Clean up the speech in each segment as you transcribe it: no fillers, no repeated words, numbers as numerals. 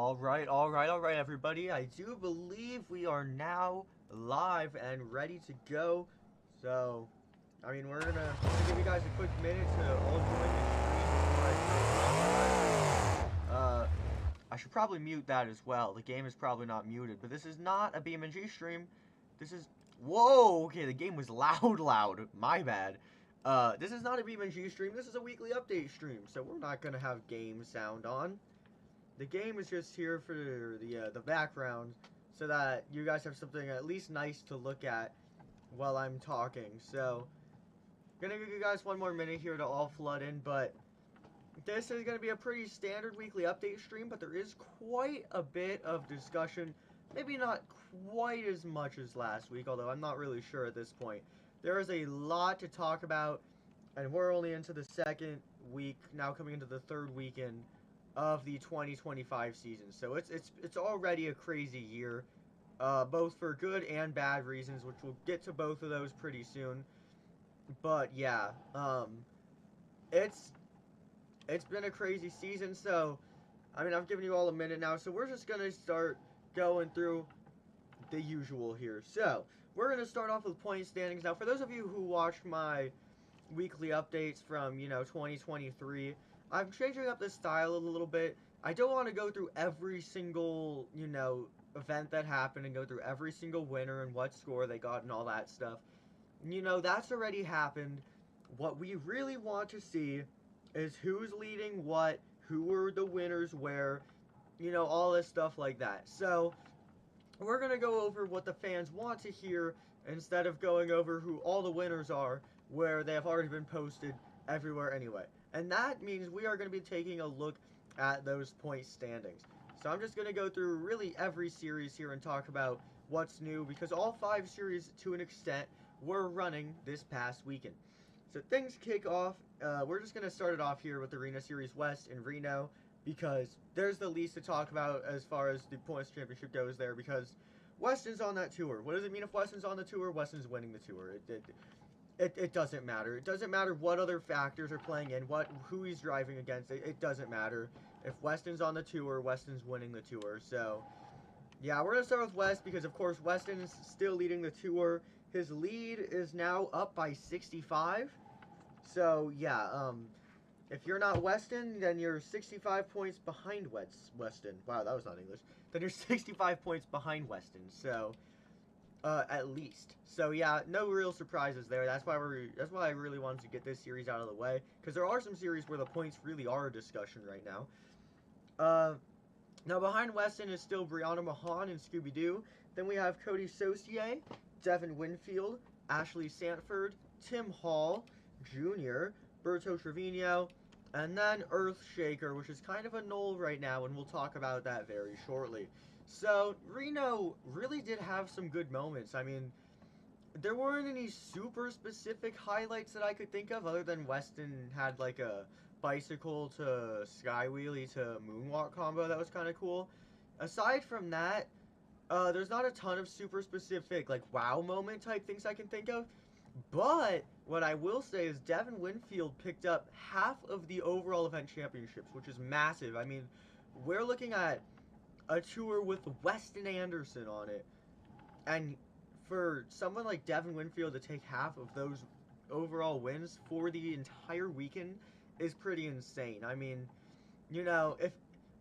All right, everybody. I do believe we are now live and ready to go. So, we're gonna give you guys a quick minute to all join the stream before I should probably mute that as well. The game is probably not muted, but this is not a BeamNG stream. This is, whoa, okay, the game was loud. My bad. This is not a BeamNG stream. This is a weekly update stream, so we're not gonna have game sound on. The game is just here for the background, so that you guys have something at least nice to look at while I'm talking. So, gonna give you guys one more minute here to all flood in, but this is gonna be a pretty standard weekly update stream, but there is quite a bit of discussion. Maybe not quite as much as last week, although I'm not really sure at this point. There is a lot to talk about, and we're only into the second week, now coming into the third weekend of the 2025 season. So it's already a crazy year, both for good and bad reasons, which we'll get to both of those pretty soon. But yeah, it's been a crazy season. So I mean, I've given you all a minute now, so we're just gonna start going through the usual here. So we're gonna start off with point standings. Now, for those of you who watch my weekly updates from 2023. I'm changing up the style a little bit. I don't want to go through every single, event that happened and go through every single winner and what score they got and all that stuff. That's already happened. What we really want to see is who's leading what, who were the winners where, all this stuff like that. So, we're going to go over what the fans want to hear instead of going over who all the winners are, where they have already been posted everywhere anyway. And that means we are going to be taking a look at those point standings. So I'm just going to go through really every series here and talk about what's new, because all 5 series, to an extent, were running this past weekend. So things kick off. We're just going to start it off here with Arena Series West in Reno, because there's the least to talk about as far as the Points Championship goes there, because Weston's on that tour. What does it mean if Weston's on the tour? Weston's winning the tour. It doesn't matter. It doesn't matter what other factors are playing in, who he's driving against. It doesn't matter. If Weston's on the tour, Weston's winning the tour. So, yeah, we're going to start with West because, of course, Weston is still leading the tour. His lead is now up by 65. So, yeah, if you're not Weston, then you're 65 points behind Weston. Wow, that was not English. Then you're 65 points behind Weston. So, at least. So yeah, no real surprises there. That's why I really wanted to get this series out of the way, because there are some series where the points really are a discussion right now. Now behind Weston is still Brianna Mahan and Scooby Doo. Then we have Cody Saucier, Devin Winfield, Ashley Sanford, Tim Hall Jr., Berto Trevino, and then Earthshaker, which is kind of a null right now, and we'll talk about that very shortly. So, Reno really did have some good moments. I mean, there weren't any super specific highlights that I could think of, other than Weston had like a bicycle to sky wheelie to moonwalk combo that was kind of cool. Aside from that, there's not a ton of super specific, like, wow moment type things I can think of. But what I will say is Devin Winfield picked up half of the overall event championships, which is massive. I mean, we're looking at a tour with Weston Anderson on it, and for someone like Devin Winfield to take half of those overall wins for the entire weekend is pretty insane. I mean, if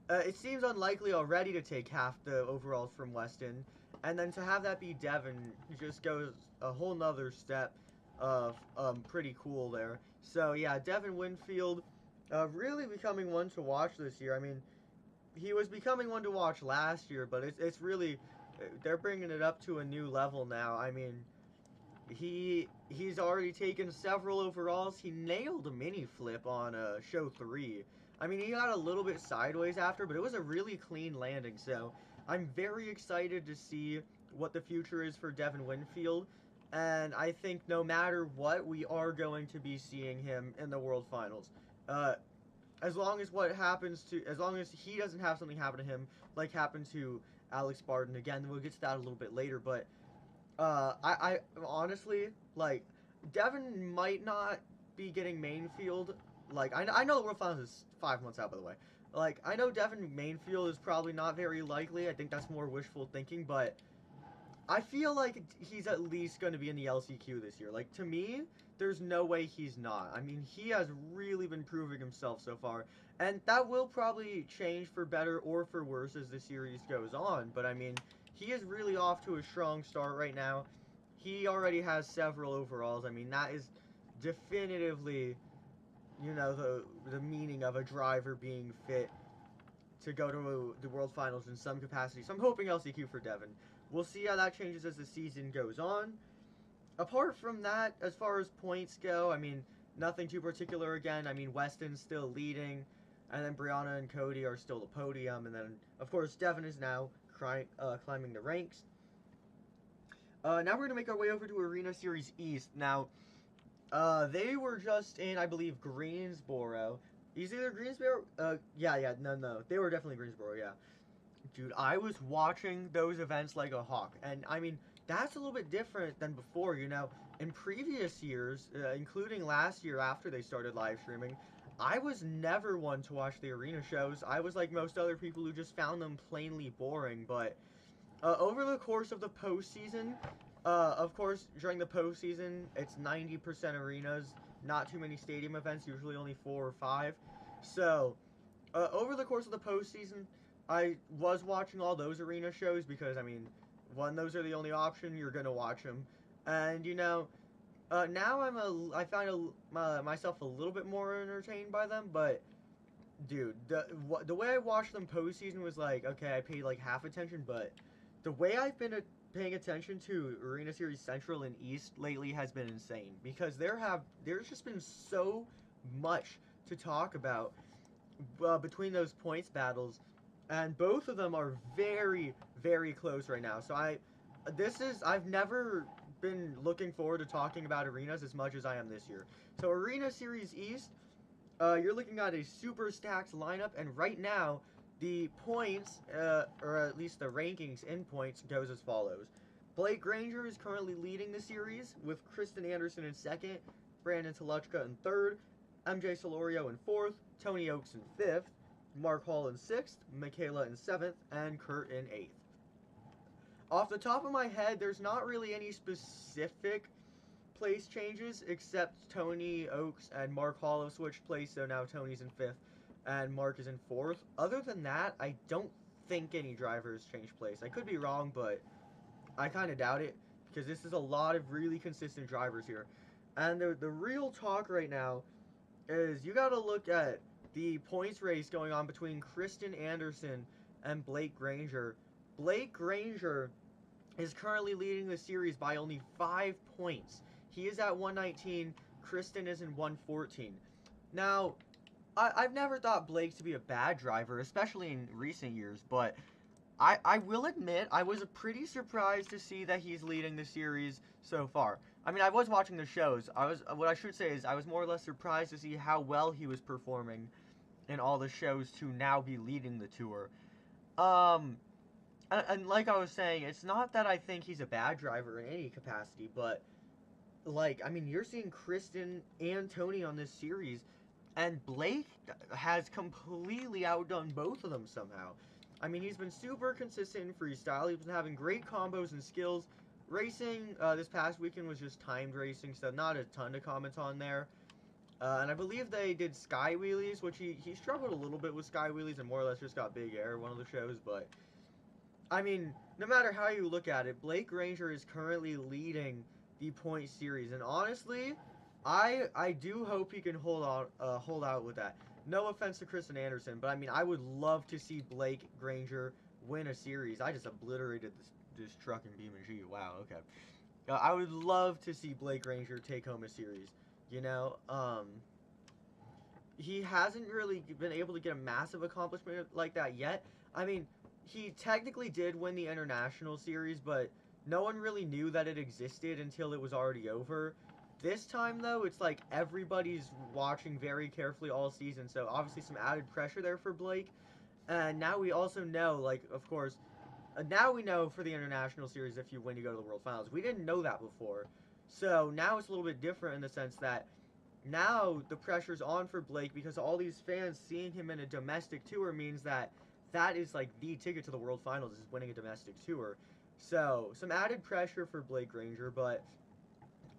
it seems unlikely already to take half the overalls from Weston, and then to have that be Devin just goes a whole nother step of pretty cool there. So yeah, Devin Winfield really becoming one to watch this year. I mean, he was becoming one to watch last year, but it's really, they're bringing it up to a new level now. I mean, he's already taken several overalls. He nailed a mini flip on show 3. I mean, he got a little bit sideways after, but it was a really clean landing. So I'm very excited to see what the future is for Devin Winfield. And I think no matter what, we are going to be seeing him in the World Finals. As long as he doesn't have something happen to him, like happened to Alex Barton. Again, we'll get to that a little bit later, but I honestly, like, Devin might not be getting main field. Like, I know the World Finals is 5 months out, by the way. Like, I know Devin Mainfield is probably not very likely. I think that's more wishful thinking, but I feel like he's at least going to be in the LCQ this year. Like, to me, there's no way he's not. I mean, he has really been proving himself so far. And that will probably change for better or for worse as the series goes on. But, I mean, he is really off to a strong start right now. He already has several overalls. I mean, that is definitively, you know, the meaning of a driver being fit to go to the World Finals in some capacity. So I'm hoping LCQ for Devin. We'll see how that changes as the season goes on. Apart from that, as far as points go, I mean, nothing too particular again. I mean, Weston's still leading, and then Brianna and Cody are still the podium, and then, of course, Devin is now climbing the ranks. Now we're going to make our way over to Arena Series East. Now, they were just in, I believe, Greensboro. Is either Greensboro? No. They were definitely Greensboro, yeah. Dude, I was watching those events like a hawk. And, I mean, that's a little bit different than before, you know. In previous years, including last year after they started live streaming, I was never one to watch the arena shows. I was like most other people who just found them plainly boring. But over the course of the postseason, of course, during the postseason, it's 90% arenas, not too many stadium events, usually only 4 or 5. So, over the course of the postseason, I was watching all those arena shows because, I mean, one, those are the only option, you're going to watch them. And, you know, now I find myself a little bit more entertained by them, but, dude, the way I watched them postseason was like, okay, I paid like half attention, but the way I've been paying attention to Arena Series Central and East lately has been insane because there's just been so much to talk about between those points battles, and both of them are very, very close right now. So I've never been looking forward to talking about arenas as much as I am this year. So Arena Series East, you're looking at a super stacked lineup, and right now the points, or at least the rankings in points, goes as follows. Blake Granger is currently leading the series with Kristen Anderson in second, Brandon Toluchka in third, MJ Solorio in fourth, Tony Oaks in fifth, Mark Hall in sixth, Michaela in seventh, and Kurt in eighth. Off the top of my head, there's not really any specific place changes except Tony Oaks and Mark Hall have switched place, so now Tony's in fifth and Mark is in fourth. Other than that, I don't think any drivers changed place. I could be wrong, but I kind of doubt it because this is a lot of really consistent drivers here. And the real talk right now is you got to look at the points race going on between Kristen Anderson and Blake Granger. Blake Granger is currently leading the series by only 5 points. He is at 119. Kristen is in 114. Now, I've never thought Blake to be a bad driver, especially in recent years, but I will admit I was pretty surprised to see that he's leading the series so far. I mean, I was watching the shows. What I should say is I was more or less surprised to see how well he was performing in all the shows to now be leading the tour. And like I was saying, it's not that I think he's a bad driver in any capacity, but like, I mean, you're seeing Kristen and Tony on this series, and Blake has completely outdone both of them somehow. I mean, he's been super consistent in freestyle. He's been having great combos and skills. Racing this past weekend was just timed racing, so not a ton to comment on there. And I believe they did sky wheelies, which he struggled a little bit with sky wheelies and more or less just got big air one of the shows. But, I mean, no matter how you look at it, Blake Granger is currently leading the point series. And honestly, I do hope he can hold out with that. No offense to Kristen Anderson, but I mean, I would love to see Blake Granger win a series. I just obliterated this truck in BeamNG. Wow, okay. I would love to see Blake Granger take home a series. You know, he hasn't really been able to get a massive accomplishment like that yet. I mean, he technically did win the International Series, but no one really knew that it existed until it was already over. This time, though, it's like everybody's watching very carefully all season, so obviously some added pressure there for Blake. And now we also know, like, of course, now we know for the International Series if you win, you go to the World Finals. We didn't know that before. So now it's a little bit different in the sense that now the pressure's on for Blake because all these fans seeing him in a domestic tour means that that is like the ticket to the World Finals is winning a domestic tour. So some added pressure for Blake Granger, but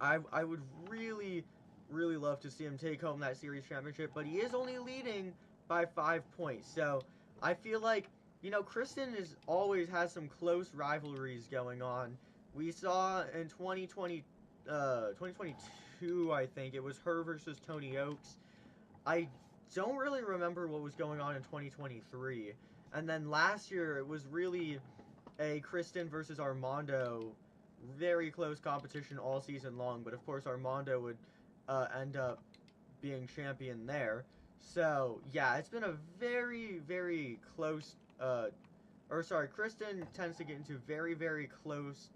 I would really love to see him take home that series championship. But he is only leading by 5 points, so I feel like Kristen is always has some close rivalries going on. We saw in 2022, I think it was her versus Tony Oaks. I don't really remember what was going on in 2023. And then last year, it was really a Kristen versus Armando, very close competition all season long. But of course, Armando would end up being champion there. So yeah, it's been a very close. Kristen tends to get into very close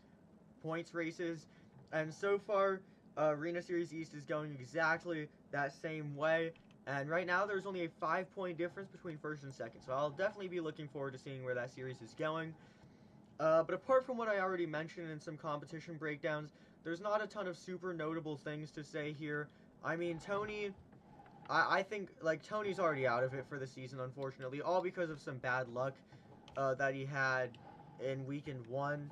points races, and so far, Arena Series East is going exactly that same way. And right now, there's only a 5-point difference between first and second, so I'll definitely be looking forward to seeing where that series is going. But apart from what I already mentioned in some competition breakdowns, there's not a ton of super notable things to say here. I mean, Tony, I think, like, Tony's already out of it for the season, unfortunately, all because of some bad luck that he had in weekend 1.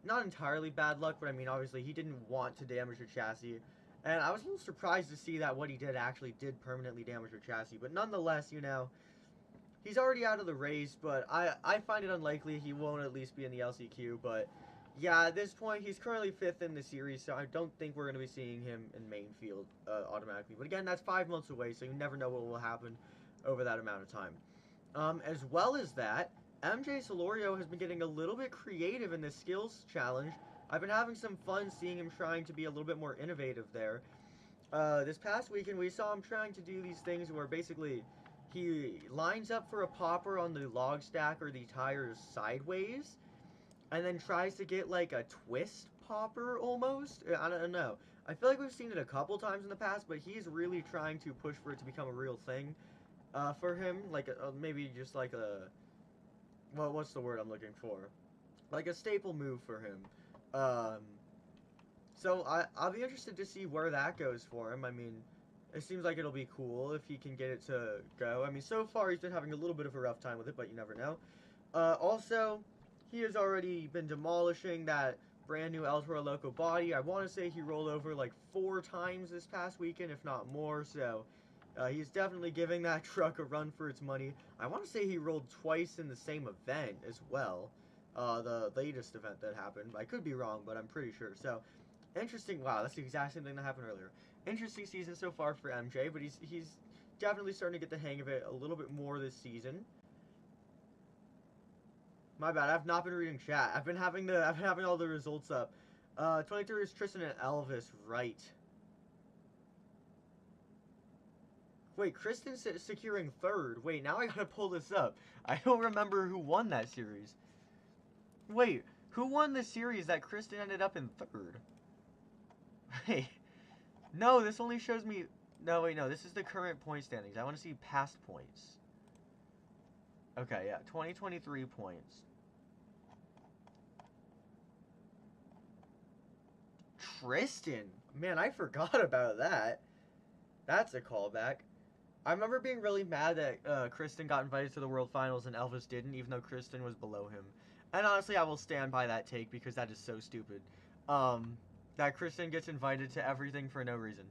Not entirely bad luck, but I mean, obviously, he didn't want to damage the chassis. And I was a little surprised to see that what he did actually did permanently damage the chassis. But nonetheless, he's already out of the race, but I find it unlikely he won't at least be in the LCQ. But yeah, at this point, he's currently 5th in the series, so I don't think we're going to be seeing him in main field automatically. But again, that's 5 months away, so you never know what will happen over that amount of time. As well as that, MJ Solorio has been getting a little bit creative in this skills challenge. I've been having some fun seeing him trying to be a little bit more innovative there. This past weekend, we saw him trying to do these things where basically he lines up for a popper on the log stack or the tires sideways, and then tries to get like a twist popper almost. I don't know. I feel like we've seen it a couple times in the past, but he's really trying to push for it to become a real thing for him. Like maybe just like a... Well, what's the word I'm looking for? Like a staple move for him. So I'll be interested to see where that goes for him. I mean, it seems like it'll be cool if he can get it to go. I mean, so far he's been having a little bit of a rough time with it, but you never know. Also, he has already been demolishing that brand new El Toro Loco body. I want to say he rolled over like 4 times this past weekend, if not more, so... he's definitely giving that truck a run for its money. I want to say he rolled twice in the same event as well. The latest event that happened. I could be wrong, but I'm pretty sure. So, interesting. Wow, that's the exact same thing that happened earlier. Interesting season so far for MJ, but he's definitely starting to get the hang of it a little bit more this season. My bad, I've not been reading chat. I've been having all the results up. 23 is Tristan and Elvis, right? Wait, Kristen's securing 3rd. Wait, now I gotta pull this up. I don't remember who won that series. Wait, who won the series that Kristen ended up in 3rd? Wait, no, this only shows me... No, wait, no, this is the current point standings. I want to see past points. Okay, yeah, 2023 points. Tristan! Man, I forgot about that. That's a callback. I remember being really mad that Kristen got invited to the World Finals and Elvis didn't, even though Kristen was below him. And honestly, I will stand by that take because that is so stupid. That Kristen gets invited to everything for no reason.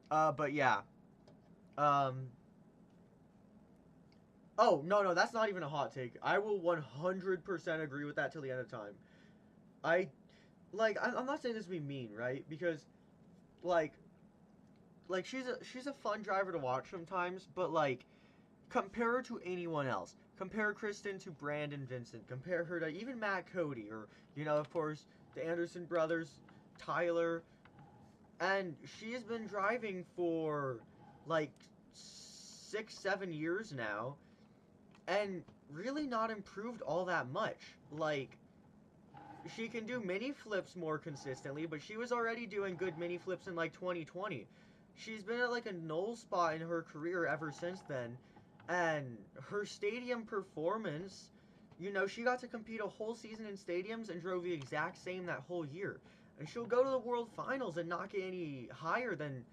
But yeah. Oh, no, that's not even a hot take. I will 100% agree with that till the end of time. I'm not saying this to be mean, right? Because, like she's a fun driver to watch sometimes, but like compare her to anyone else. Compare Kristen to Brandon Vincent. Compare her to even Matt Cody, or of course the Anderson brothers, Tyler, and she's been driving for like 6-7 years now, and really not improved all that much. Like, she can do mini flips more consistently, but she was already doing good mini flips in like 2020. She's been at like a null spot in her career ever since then, and her stadium performance, she got to compete a whole season in stadiums and drove the exact same that whole year. And she'll go to the World Finals and not get any higher than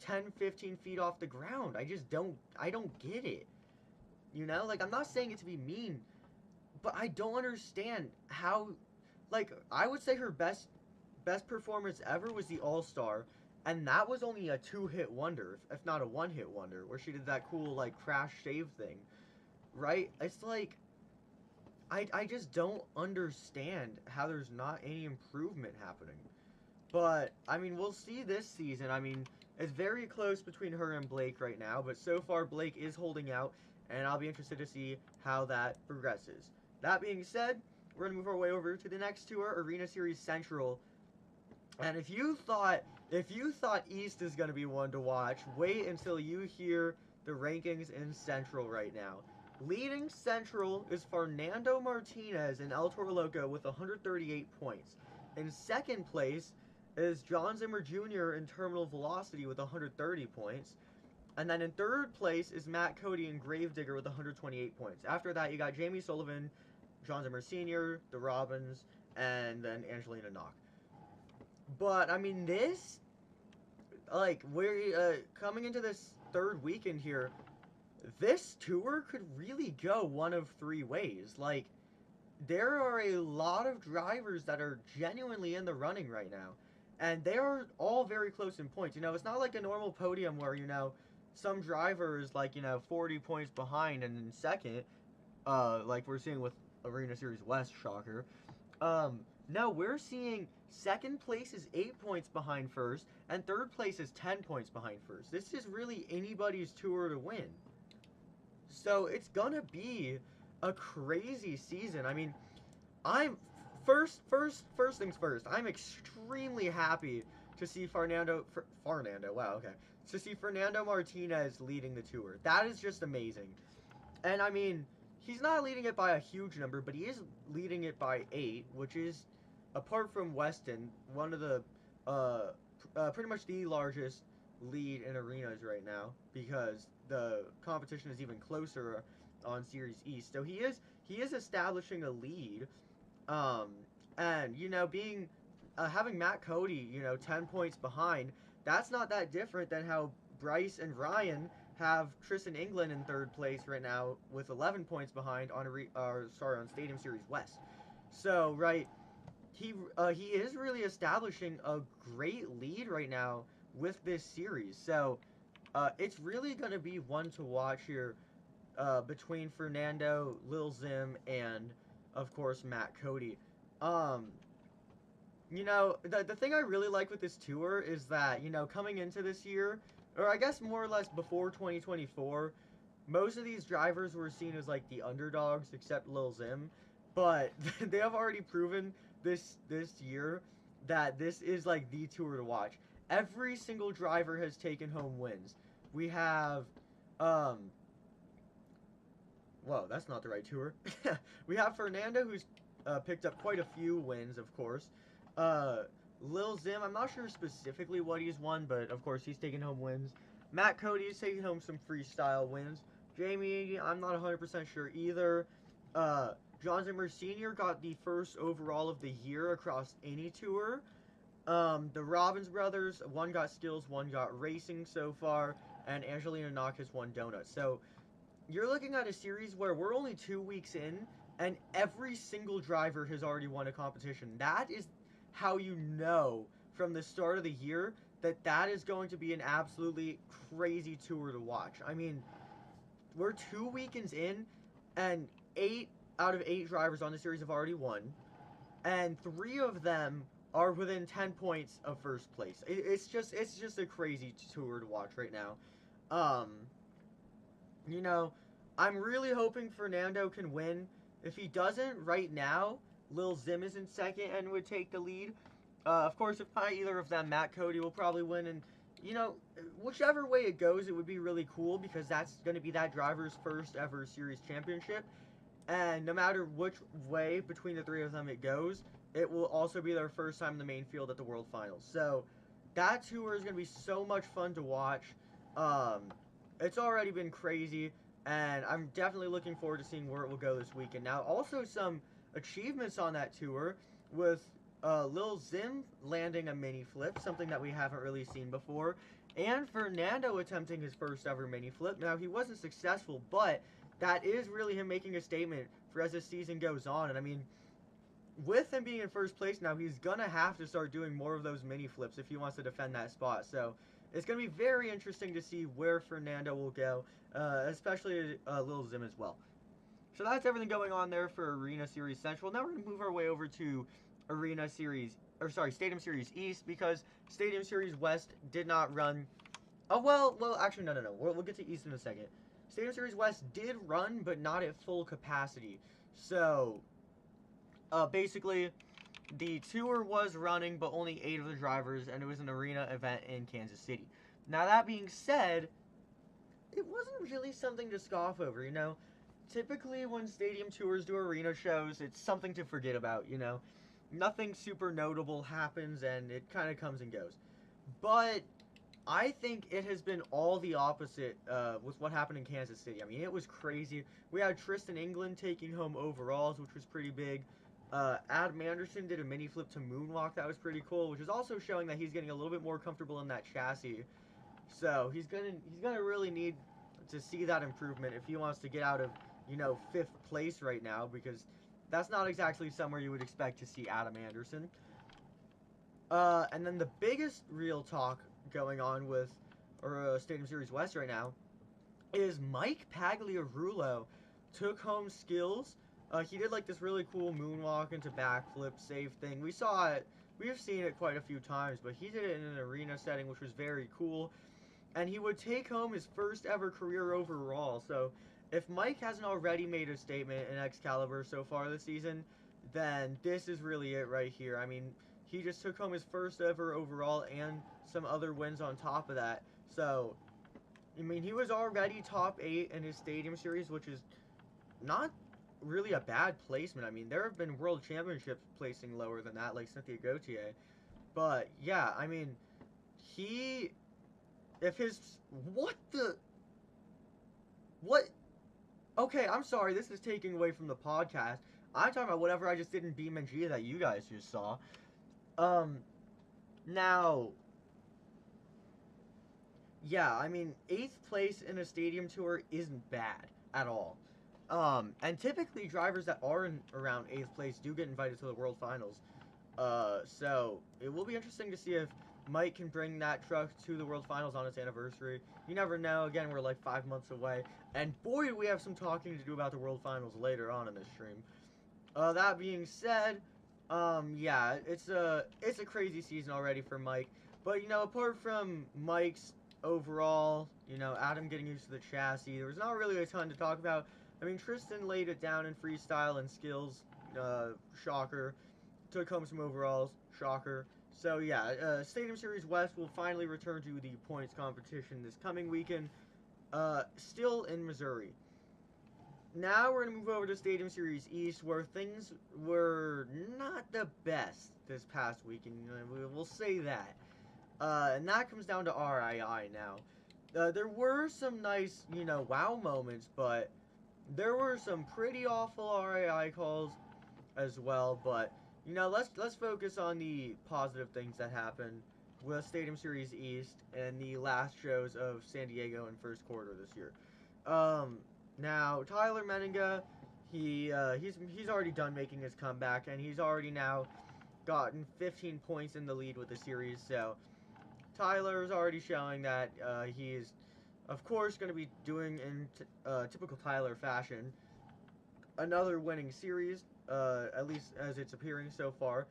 10, 15 feet off the ground. I don't get it. You know, like, I'm not saying it to be mean, but I don't understand how, like, I would say her best performance ever was the All-Star, and that was only a 2-hit wonder, if not a 1-hit wonder, where she did that cool, like, crash save thing, right? It's like, I just don't understand how there's not any improvement happening. But, I mean, we'll see this season. I mean, it's very close between her and Blake right now, but so far Blake is holding out, and I'll be interested to see how that progresses. That being said, we're going to move our way over to the next tour, Arena Series Central. And if you thought East is going to be one to watch, wait until you hear the rankings in Central right now. Leading Central is Fernando Martinez in El Toro Loco with 138 points. In second place is John Zimmer Jr. in Terminal Velocity with 130 points. And then in third place is Matt Cody in Gravedigger with 128 points. After that, you got Jamie Sullivan, John Zimmer Sr., the Robins, and then Angelina Knock. But, I mean, this, like, we're coming into this third weekend here, this tour could really go one of three ways. Like, there are a lot of drivers that are genuinely in the running right now. And they are all very close in points. You know, it's not like a normal podium where, you know, some drivers, like, you know, 40 points behind and in second, like we're seeing with Arena Series West, shocker. No, we're seeing second place is 8 points behind first, and third place is 10 points behind first. This is really anybody's tour to win. So it's gonna be a crazy season. I mean, I'm first things first. I'm extremely happy to see Fernando. Wow, okay. To see Fernando Martinez leading the tour. That is just amazing. And I mean, he's not leading it by a huge number, but he is leading it by 8, which is, apart from Weston, one of the pretty much the largest lead in arenas right now, because the competition is even closer on Series East. So he is establishing a lead, and you know, having Matt Cody, you know, 10 points behind, that's not that different than how Bryce and Ryan have Tristan England in third place right now with 11 points behind on on Stadium Series West. So right, he is really establishing a great lead right now with this series. So it's really going to be one to watch here between Fernando, Lil Zim, and of course Matt Cody. You know, the thing I really like with this tour is that, you know, coming into this year, or I guess more or less before 2024, most of these drivers were seen as like the underdogs, except Lil Zim, but they have already proven this year that this is like the tour to watch. Every single driver has taken home wins. We have, whoa, that's not the right tour. We have Fernando, who's picked up quite a few wins, of course. Lil Zim, I'm not sure specifically what he's won, but of course he's taken home wins. Matt Cody is taking home some freestyle wins. Jamie, I'm not 100% sure either. John Zimmer Sr. got the first overall of the year across any tour. The Robbins brothers, one got skills, one got racing so far, and Angelina Knock has won donuts. So you're looking at a series where we're only 2 weeks in, and every single driver has already won a competition. That is how you know from the start of the year that is going to be an absolutely crazy tour to watch. I mean, we're 2 weekends in, and 8 out of 8 drivers on the series have already won, and 3 of them are within 10 points of first place. It's just a crazy tour to watch right now. You know, I'm really hoping Fernando can win. If he doesn't right now, Lil Zim is in second and would take the lead. Of course, if not either of them, Matt Cody will probably win. And, you know, whichever way it goes, it would be really cool because that's going to be that driver's first ever series championship. And no matter which way between the 3 of them it goes, it will also be their first time in the main field at the World Finals. So that tour is going to be so much fun to watch. It's already been crazy, and I'm definitely looking forward to seeing where it will go this weekend. Now, also some achievements on that tour with Lil Zim landing a mini flip, something that we haven't really seen before, and Fernando attempting his first ever mini flip. Now, he wasn't successful, but that is really him making a statement for as the season goes on. And I mean, with him being in first place now, he's gonna have to start doing more of those mini flips if he wants to defend that spot. So it's gonna be very interesting to see where Fernando will go, especially Lil Zim as well. So that's everything going on there for Arena Series Central. Now we're gonna move our way over to Stadium Series East, because Stadium Series West did not run. Oh well, actually no. We'll get to East in a second. Stadium Series West did run, but not at full capacity. So basically, the tour was running, but only 8 of the drivers, and it was an arena event in Kansas City. Now, that being said, it wasn't really something to scoff over, you know? Typically, when stadium tours do arena shows, it's something to forget about, you know? Nothing super notable happens, and it kind of comes and goes. But I think it has been all the opposite with what happened in Kansas City. I mean, it was crazy. We had Tristan England taking home overalls, which was pretty big. Adam Anderson did a mini flip to moonwalk. That was pretty cool, which is also showing that he's getting a little bit more comfortable in that chassis. So he's gonna really need to see that improvement if he wants to get out of, you know, 5th place right now, because that's not exactly somewhere you would expect to see Adam Anderson. And then the biggest real talk going on with Stadium Series West right now is Mike Pagliarulo took home skills. He did like this really cool moonwalk into backflip save thing. We saw it. We've seen it quite a few times, but he did it in an arena setting, which was very cool. And he would take home his first ever career overall. So if Mike hasn't already made a statement in Excalibur so far this season, then this is really it right here. I mean, he just took home his first ever overall and some other wins on top of that. So, I mean, he was already top 8 in his Stadium Series, which is not really a bad placement. I mean, there have been World Championships placing lower than that, like Cynthia Gauthier. But, yeah, I mean, what? Okay, I'm sorry, this is taking away from the podcast. I'm talking about whatever I just did in BeamNG that you guys just saw. Now, yeah, I mean, 8th place in a stadium tour isn't bad at all. And typically drivers that are in around 8th place do get invited to the World Finals. So it will be interesting to see if Mike can bring that truck to the World Finals on its anniversary. You never know. Again, we're like 5 months away. And boy, do we have some talking to do about the World Finals later on in this stream. That being said, yeah, it's a crazy season already for Mike. But, you know, apart from Mike's overall, you know, Adam getting used to the chassis, there was not really a ton to talk about. I mean, Tristan laid it down in freestyle and skills, shocker. Took home some overalls, shocker. So, yeah, Stadium Series West will finally return to the points competition this coming weekend, still in Missouri. Now we're going to move over to Stadium Series East, where things were not the best this past weekend. We'll say that. And that comes down to RII now. There were some nice, you know, wow moments, but there were some pretty awful RII calls as well. But, you know, let's focus on the positive things that happened with Stadium Series East and the last shows of San Diego in first quarter this year. Now, Tyler Menninga, he's already done making his comeback, and he's already now gotten 15 points in the lead with the series. So Tyler's already showing that he's, of course, going to be doing in typical Tyler fashion another winning series, at least as it's appearing so far.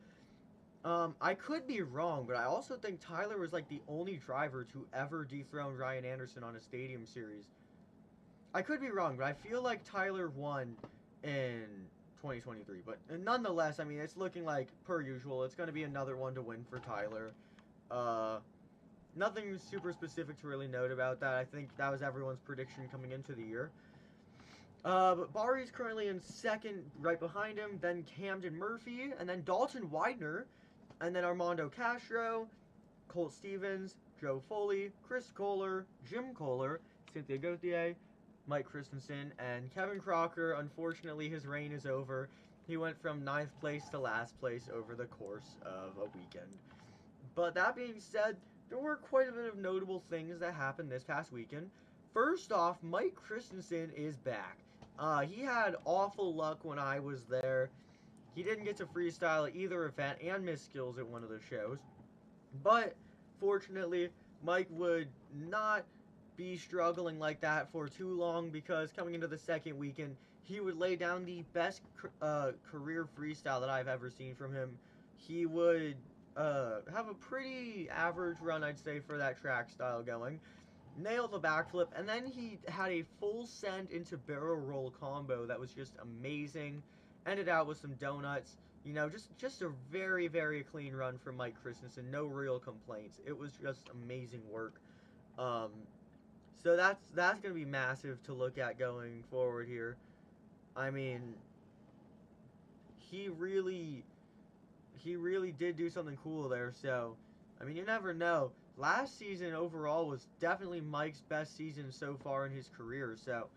I could be wrong, but I also think Tyler was like the only driver to ever dethrone Ryan Anderson on a stadium series. I could be wrong, but I feel like Tyler won in 2023. But nonetheless, I mean, it's looking like, per usual, it's going to be another one to win for Tyler. Nothing super specific to really note about that. I think that was everyone's prediction coming into the year. But Bari's currently in second, right behind him. Then Camden Murphy, and then Dalton Widener, and then Armando Castro, Colt Stevens, Joe Foley, Chris Kohler, Jim Kohler, Cynthia Gauthier, Mike Christensen, and Kevin Crocker. Unfortunately, his reign is over. He went from 9th place to last place over the course of a weekend. But that being said, there were quite a bit of notable things that happened this past weekend. First off, Mike Christensen is back. He had awful luck when I was there. He didn't get to freestyle at either event and miss skills at one of the shows. But fortunately, Mike would not be struggling like that for too long, because coming into the second weekend, he would lay down the best career freestyle that I've ever seen from him. He would have a pretty average run, I'd say, for that track style going. Nail the backflip, and then he had a full send into barrel roll combo that was just amazing. Ended out with some donuts. You know, just a very, very clean run from Mike Christensen. No real complaints. It was just amazing work. Um, so that's going to be massive to look at going forward here. I mean, he really did do something cool there. So, I mean, you never know. Last season overall was definitely Mike's best season so far in his career. So,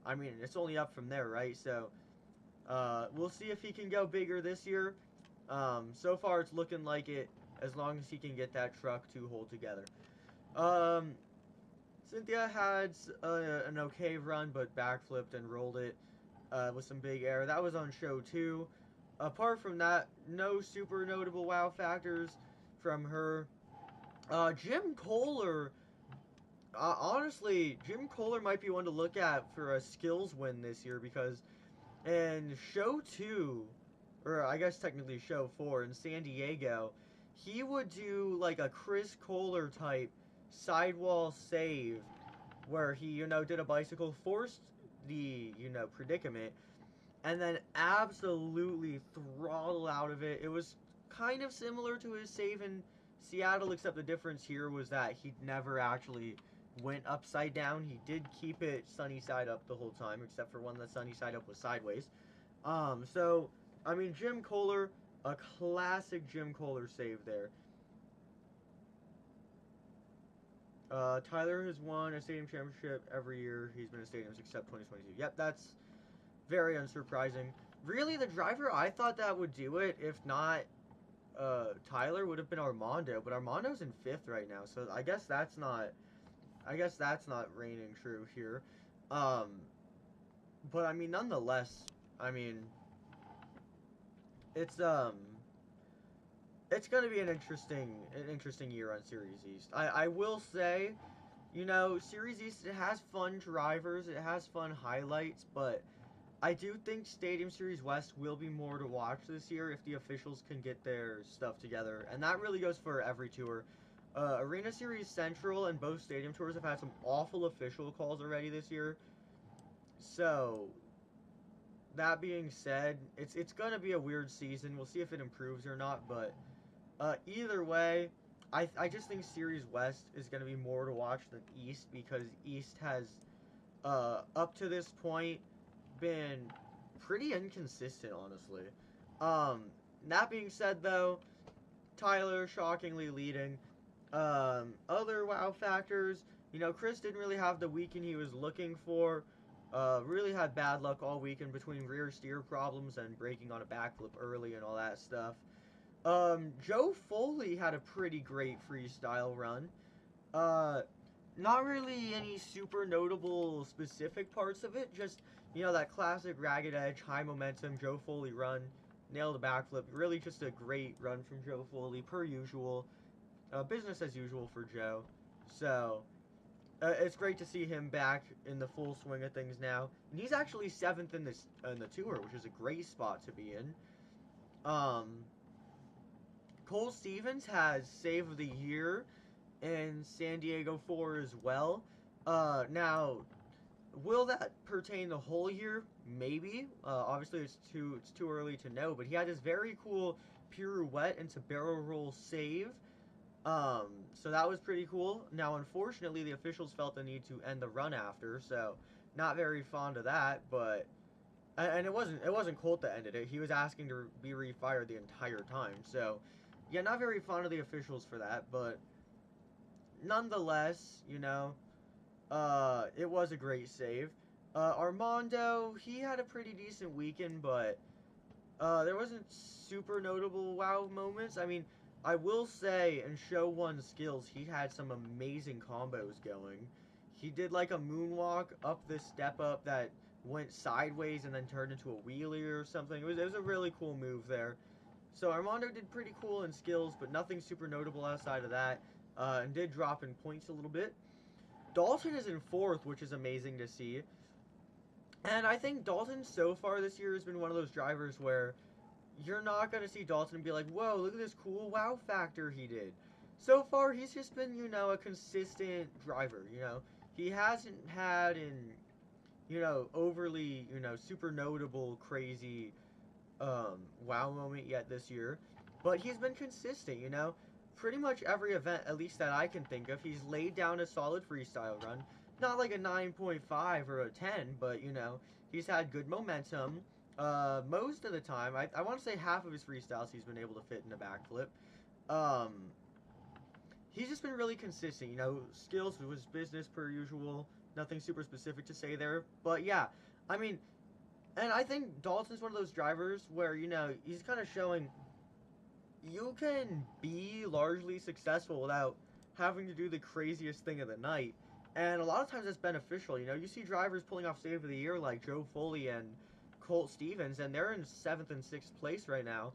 I mean, it's only up from there, right? So, we'll see if he can go bigger this year. So far, it's looking like it, as long as he can get that truck to hold together. Cynthia had an okay run, but backflipped and rolled it with some big air. That was on show 2. Apart from that, no super notable wow factors from her. Jim Kohler, honestly, Jim Kohler might be one to look at for a skills win this year, because in show 2, or I guess technically show 4 in San Diego, he would do like a Chris Kohler type sidewall save where he, you know, did a bicycle, forced the, you know, predicament, and then absolutely throttle out of it. It was kind of similar to his save in Seattle, except the difference here was that he never actually went upside down. He did keep it sunny side up the whole time, except for when the sunny side up was sideways. So, I mean, Jim Kohler, a classic Jim Kohler save there. Tyler has won a stadium championship every year he's been in stadiums except 2022. Yep, that's very unsurprising. Really, the driver I thought that would do it, if not Tyler, would have been Armando, but Armando's in 5th right now, so I guess that's not reigning true here. But I mean, nonetheless, I mean, it's going to be an interesting year on Series East. I will say, you know, Series East, it has fun drivers, it has fun highlights, but I do think Stadium Series West will be more to watch this year if the officials can get their stuff together, and that really goes for every tour. Arena Series Central and both Stadium Tours have had some awful official calls already this year. So, that being said, it's going to be a weird season. We'll see if it improves or not, but either way, I just think Series West is going to be more to watch than East, because East has, up to this point, been pretty inconsistent, honestly. That being said, though, Tyler shockingly leading. Other wow factors, you know, Chris didn't really have the weekend he was looking for. Really had bad luck all weekend between rear steer problems and braking on a backflip early and all that stuff. Joe Foley had a pretty great freestyle run. Not really any super notable specific parts of it, just, you know, that classic ragged edge, high momentum Joe Foley run. Nailed a backflip. Really just a great run from Joe Foley, per usual. Business as usual for Joe. So, it's great to see him back in the full swing of things now. And he's actually 7th in the tour, which is a great spot to be in. Cole Stevens has Save of the Year in San Diego 4 as well. Now, will that pertain the whole year? Maybe. Obviously, it's too early to know. But he had this very cool pirouette into barrel roll save. So that was pretty cool. Now, unfortunately, the officials felt the need to end the run after, so not very fond of that, but, and it wasn't Colt that ended it. He was asking to be refired the entire time, so, yeah, not very fond of the officials for that, but nonetheless, you know, it was a great save. Armando, he had a pretty decent weekend, but, there wasn't super notable wow moments. I mean, I will say, in Show 1 skills, he had some amazing combos going. He did like a moonwalk up this step up that went sideways and then turned into a wheelie or something. It was a really cool move there. So Armando did pretty cool in skills, but nothing super notable outside of that. And did drop in points a little bit. Dalton is in 4th, which is amazing to see. And I think Dalton so far this year has been one of those drivers where you're not going to see Dalton be like, whoa, look at this cool wow factor he did. So far, he's just been, a consistent driver, He hasn't had overly, super notable, crazy wow moment yet this year. But he's been consistent, Pretty much every event, at least that I can think of, he's laid down a solid freestyle run. Not like a 9.5 or a 10, but, he's had good momentum. Most of the time, I want to say half of his freestyles he's been able to fit in a backflip. He's just been really consistent, skills was business per usual, nothing super specific to say there, but yeah, I mean, and I think Dalton's one of those drivers where, he's kind of showing you can be largely successful without having to do the craziest thing of the night, and a lot of times that's beneficial, you see drivers pulling off Save of the Year like Joe Foley and Colt Stevens, and they're in 7th and 6th place right now.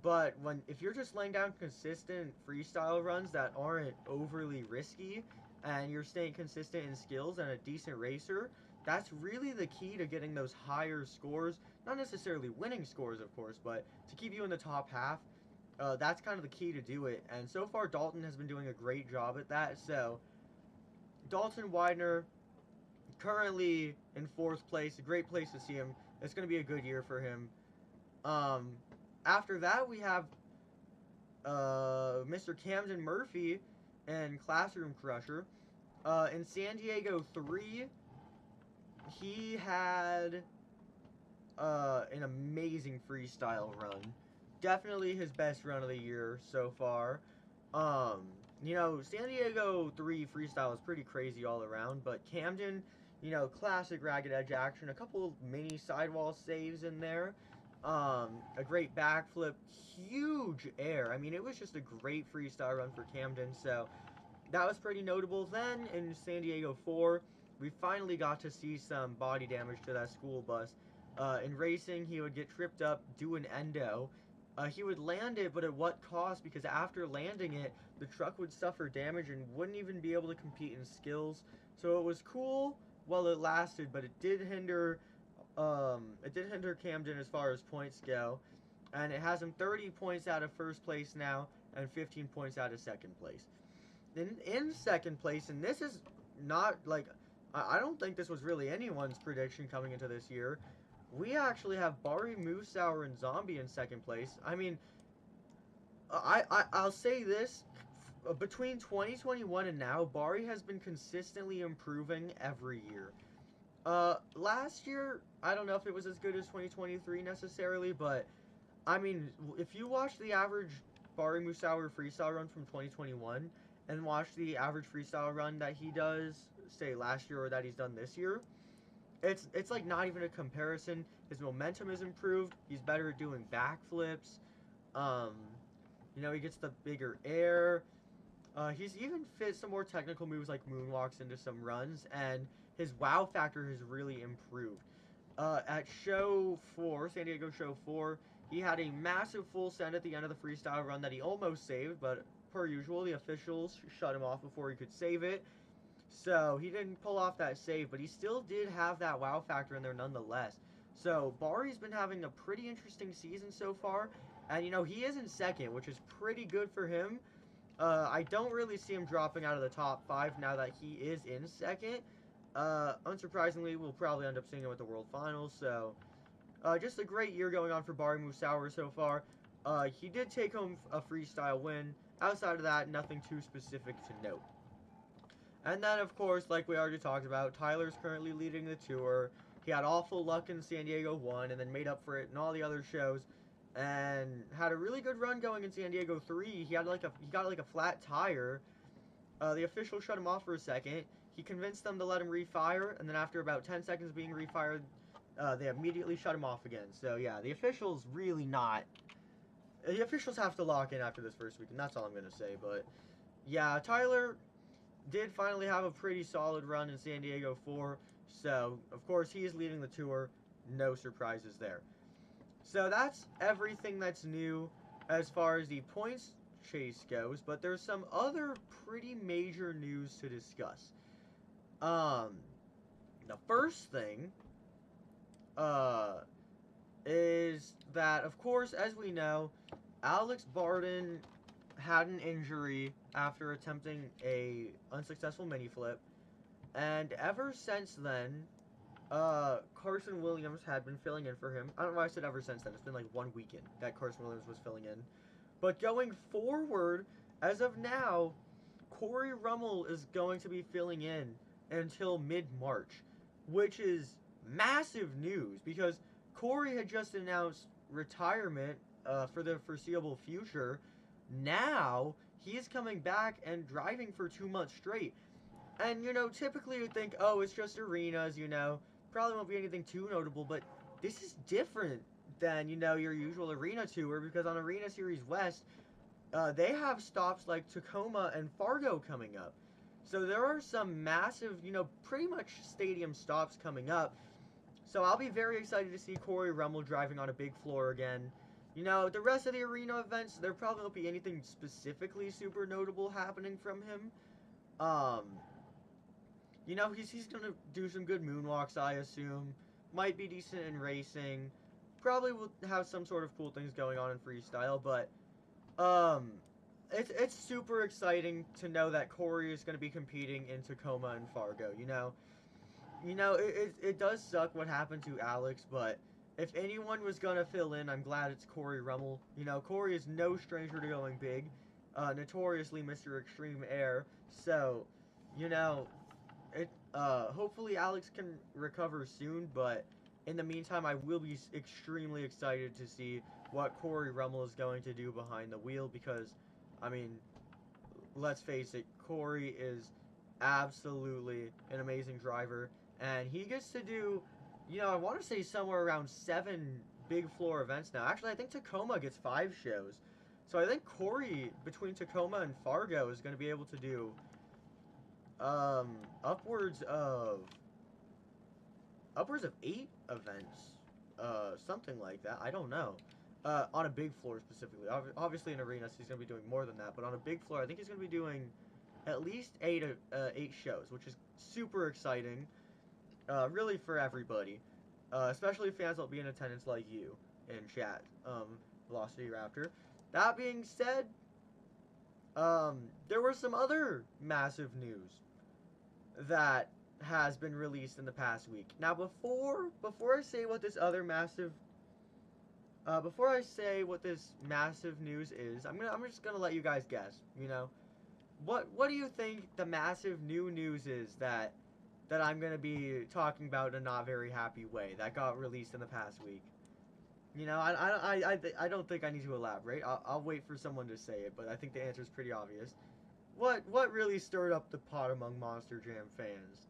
But if you're just laying down consistent freestyle runs that aren't overly risky, and you're staying consistent in skills and a decent racer, that's really the key to getting those higher scores. Not necessarily winning scores, of course, but to keep you in the top half. That's kind of the key to do it. And so far, Dalton has been doing a great job at that. So, Dalton Widener, currently in 4th place, a great place to see him. It's going to be a good year for him. After that, we have Mr. Camden Murphy and Classroom Crusher. In San Diego 3, he had an amazing freestyle run. Definitely his best run of the year so far. San Diego 3 freestyle is pretty crazy all around, but Camden, classic ragged edge action, a couple mini sidewall saves in there. A great backflip, huge air. I mean, it was just a great freestyle run for Camden, so that was pretty notable. Then, in San Diego 4, we finally got to see some body damage to that school bus. In racing, he would get tripped up, do an endo. He would land it, but at what cost? Because after landing it, the truck would suffer damage and wouldn't even be able to compete in skills. So it was cool while it lasted, but it did hinder Camden as far as points go, and it has him 30 points out of 1st place now and 15 points out of 2nd place. In 2nd place, and this is not like, I don't think this was really anyone's prediction coming into this year, we actually have Bari, Moosauer, and Zombie in 2nd place. I mean, I'll say this, between 2021 and now, Bari has been consistently improving every year. Last year, I don't know if it was as good as 2023 necessarily, but, I mean, if you watch the average Bari Moosauer freestyle run from 2021, and watch the average freestyle run that he does, say, last year or that he's done this year, it's like not even a comparison. His momentum is improved. He's better at doing backflips. He gets the bigger air. He's even fit some more technical moves like moonwalks into some runs, and his wow factor has really improved. At Show 4, San Diego Show 4, he had a massive full send at the end of the freestyle run that he almost saved, but per usual, the officials shut him off before he could save it. So he didn't pull off that save, but he still did have that wow factor in there nonetheless. So Bari's been having a pretty interesting season so far, and he is in 2nd, which is pretty good for him. I don't really see him dropping out of the top 5 now that he is in 2nd. Unsurprisingly, we'll probably end up seeing him at the World Finals, so just a great year going on for Bari Moosauer so far. He did take home a freestyle win. Outside of that, nothing too specific to note. And then, of course, like we already talked about, Tyler's currently leading the tour. He had awful luck in San Diego 1 and then made up for it in all the other shows. And had a really good run going in San Diego 3. He got like a flat tire. The official shut him off for a second. He convinced them to let him refire, and then after about 10 seconds being refired, they immediately shut him off again. So yeah, the officials really not The officials have to lock in after this first week, and that's all I'm gonna say. But yeah, Tyler did finally have a pretty solid run in San Diego 4, so of course he is leading the tour. No surprises there. So that's everything that's new as far as the points chase goes, but there's some other pretty major news to discuss. The first thing, is that, of course, as we know, Alex Barden had an injury after attempting a unsuccessful mini flip, and ever since then, Carson Williams had been filling in for him. I don't know why I said ever since then. It's been like 1 weekend that Carson Williams was filling in. But going forward, as of now, Cory Rummell is going to be filling in until mid-March, which is massive news because Cory had just announced retirement for the foreseeable future. Now, he is coming back and driving for 2 months straight. And, typically you'd think, oh, it's just arenas, probably won't be anything too notable, but this is different than, your usual arena tour, because on Arena Series West, they have stops like Tacoma and Fargo coming up. So there are some massive, pretty much stadium stops coming up. So I'll be very excited to see Cory Rummell driving on a big floor again. The rest of the arena events, there probably won't be anything specifically super notable happening from him. He's going to do some good moonwalks, I assume. Might be decent in racing. Probably will have some sort of cool things going on in freestyle, but it's super exciting to know that Cory is going to be competing in Tacoma and Fargo, it does suck what happened to Alex, but if anyone was going to fill in, I'm glad it's Cory Rummell. Cory is no stranger to going big, notoriously Mr. Extreme Air, so, hopefully Alex can recover soon, but in the meantime, I will be extremely excited to see what Cory Rummell is going to do behind the wheel, because, let's face it, Cory is absolutely an amazing driver, and he gets to do, I want to say somewhere around 7 big floor events now. Actually, I think Tacoma gets 5 shows. So I think Cory, between Tacoma and Fargo, is going to be able to do upwards of 8 events, something like that. I don't know. On a big floor specifically. Obviously in arenas he's going to be doing more than that, but on a big floor I think he's going to be doing at least 8 shows, which is super exciting, really for everybody, especially fans that'll be in attendance like you in chat, Velocity Raptor. That being said, there were some other massive news that has been released in the past week. Now, before I say what this other massive, before I say what this massive news is, I'm just gonna let you guys guess. What do you think the massive new news is that I'm gonna be talking about in a not very happy way that got released in the past week? I don't think I need to elaborate. I'll wait for someone to say it, but I think the answer is pretty obvious. What really stirred up the pot among Monster Jam fans?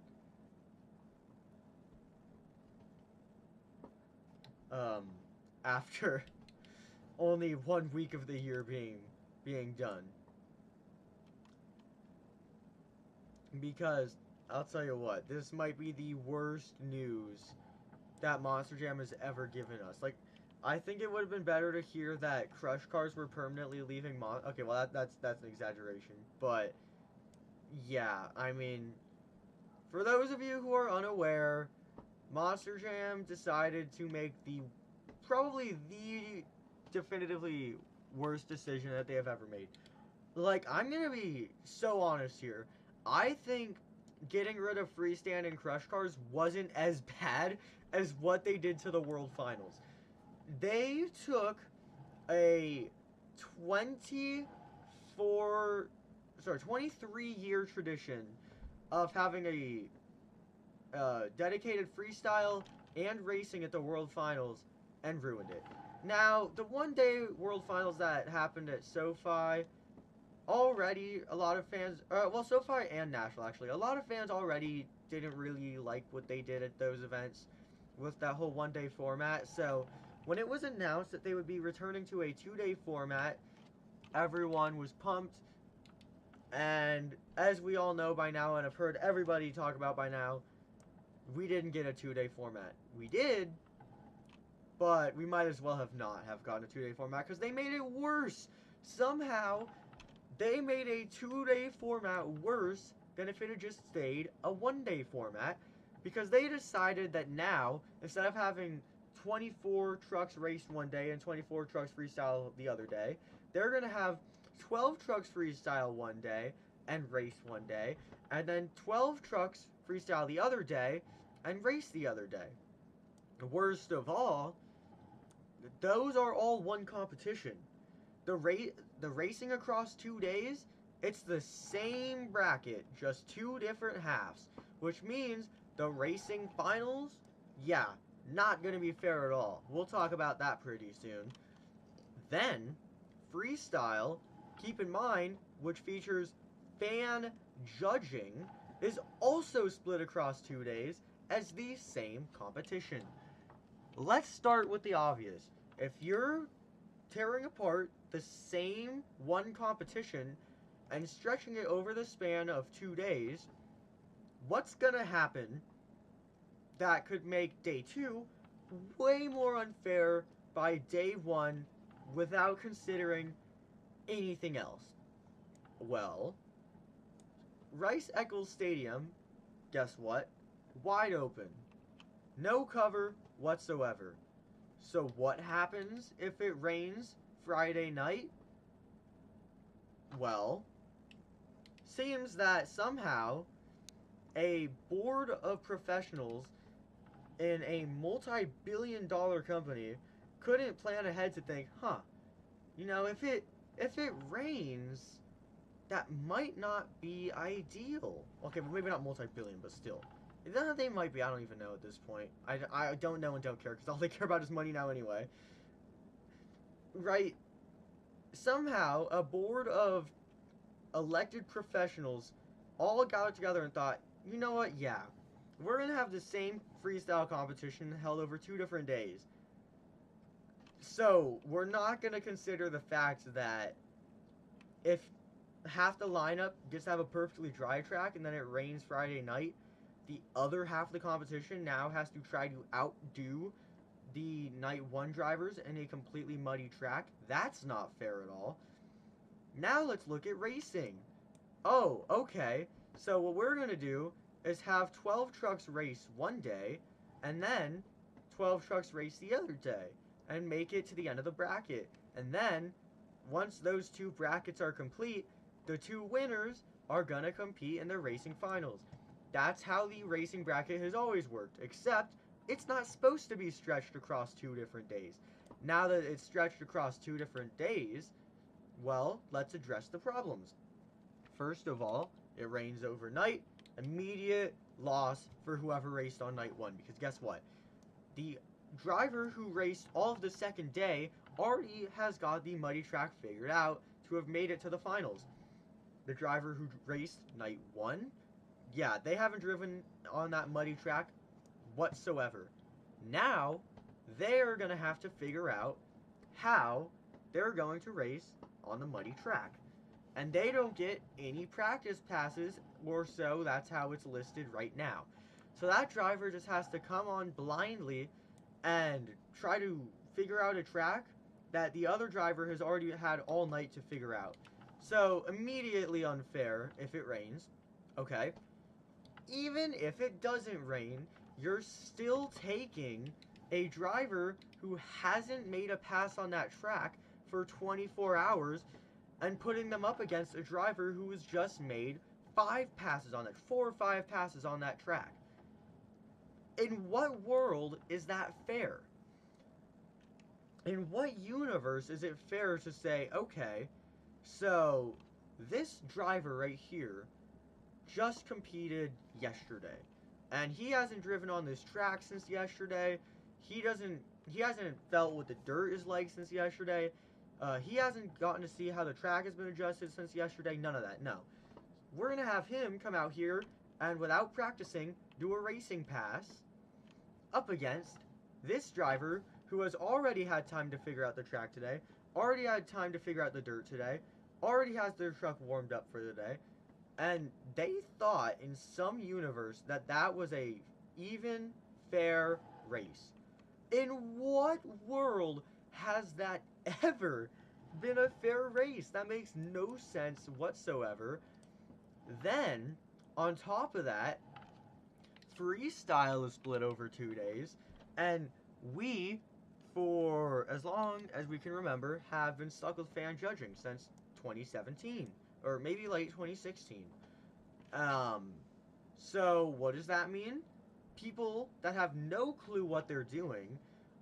After only 1 week of the year being done. Because, I'll tell you what, this might be the worst news that Monster Jam has ever given us. Like, I think it would have been better to hear that Crush Cars were permanently leaving okay, well, that's an exaggeration. But, yeah, for those of you who are unaware, Monster Jam decided to make probably the definitively worst decision that they have ever made. Like, I'm gonna be so honest here. I think getting rid of Freestand and Crush Cars wasn't as bad as what they did to the World Finals. They took a 23-year tradition of having a dedicated freestyle and racing at the World Finals and ruined it. Now, the one-day World Finals that happened at SoFi, already a lot of fans, SoFi and Nashville actually, a lot of fans already didn't really like what they did at those events with that whole one-day format. So When it was announced that they would be returning to a 2-day format, everyone was pumped. And as we all know by now, and I've heard everybody talk about by now, we didn't get a 2-day format. We did, but we might as well have not have gotten a 2-day format because they made it worse. Somehow, they made a 2-day format worse than if it had just stayed a 1-day format, because they decided that now, instead of having 24 trucks raced one day and 24 trucks freestyle the other day, they're going to have 12 trucks freestyle one day and race one day, and then 12 trucks freestyle the other day and race the other day. The worst of all, those are all one competition. The racing across 2 days, it's the same bracket, just 2 different halves, which means the racing finals, yeah, not going to be fair at all. We'll talk about that pretty soon. Then, freestyle, keep in mind, which features fan judging, is also split across 2 days as the same competition. Let's start with the obvious. If you're tearing apart the same one competition and stretching it over the span of 2 days, what's gonna happen that could make day 2 way more unfair by day 1 without considering anything else? Well, Rice-Eccles Stadium, guess what? Wide open. No cover whatsoever. So what happens if it rains Friday night? Well, seems that somehow a board of professionals in a multi-billion-dollar company couldn't plan ahead to think, you know, if it rains, that might not be ideal. Okay, but maybe not multi-billion, but still. They might be, I don't even know at this point. I don't know and don't care, because all they care about is money now anyway. Right? Somehow, a board of elected professionals all got together and thought, you know what, yeah, we're going to have the same freestyle competition held over 2 different days. So, we're not going to consider the fact that if half the lineup gets to have a perfectly dry track and then it rains Friday night, the other half of the competition now has to try to outdo the night 1 drivers in a completely muddy track. That's not fair at all. Now let's look at racing. Oh, okay. So what we're going to do is have 12 trucks race one day, and then 12 trucks race the other day, and make it to the end of the bracket. And then, once those 2 brackets are complete, the 2 winners are going to compete in the racing finals. That's how the racing bracket has always worked, except it's not supposed to be stretched across 2 different days. Now that it's stretched across 2 different days, well, let's address the problems. First of all, it rains overnight, immediate loss for whoever raced on night 1, because guess what? The driver who raced all of the second day already has got the muddy track figured out to have made it to the finals. The driver who raced night 1, yeah, they haven't driven on that muddy track whatsoever. Now, they're going to have to figure out how they're going to race on the muddy track. And they don't get any practice passes, or so that's how it's listed right now. So that driver just has to come on blindly and try to figure out a track that the other driver has already had all night to figure out. So, immediately unfair if it rains. Okay. Even if it doesn't rain, you're still taking a driver who hasn't made a pass on that track for 24 hours and putting them up against a driver who has just made 5 passes on it, 4 or 5 passes on that track. In what world is that fair? In what universe is it fair to say, okay, so this driver right here just competed yesterday, and he hasn't driven on this track since yesterday. He hasn't felt what the dirt is like since yesterday. He hasn't gotten to see how the track has been adjusted since yesterday. None of that. No. We're going to have him come out here and, without practicing, do a racing pass up against this driver who has already had time to figure out the track today, already had time to figure out the dirt today, already has their truck warmed up for the day, and they thought in some universe that that was a even, fair race. In what world has that ever been a fair race? That makes no sense whatsoever. Then, on top of that, freestyle is split over 2 days, and we, for as long as we can remember, have been stuck with fan judging since 2017, or maybe late 2016. So what does that mean? People that have no clue what they're doing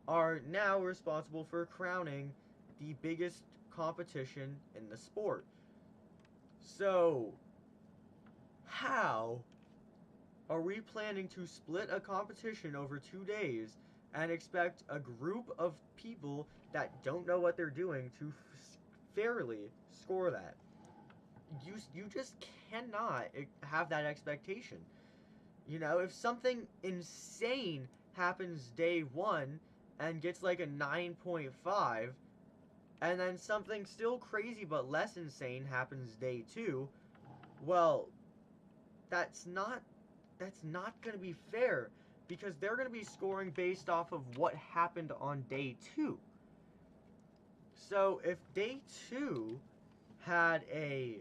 are now responsible for crowning the biggest competition in the sport. So, how are we planning to split a competition over 2 days and expect a group of people that don't know what they're doing to fairly score that? You just cannot have that expectation. You know, if something insane happens day one and gets like a 9.5, and then something still crazy but less insane happens day two, well, that's not going to be fair, because they're going to be scoring based off of what happened on day two. So if day two had a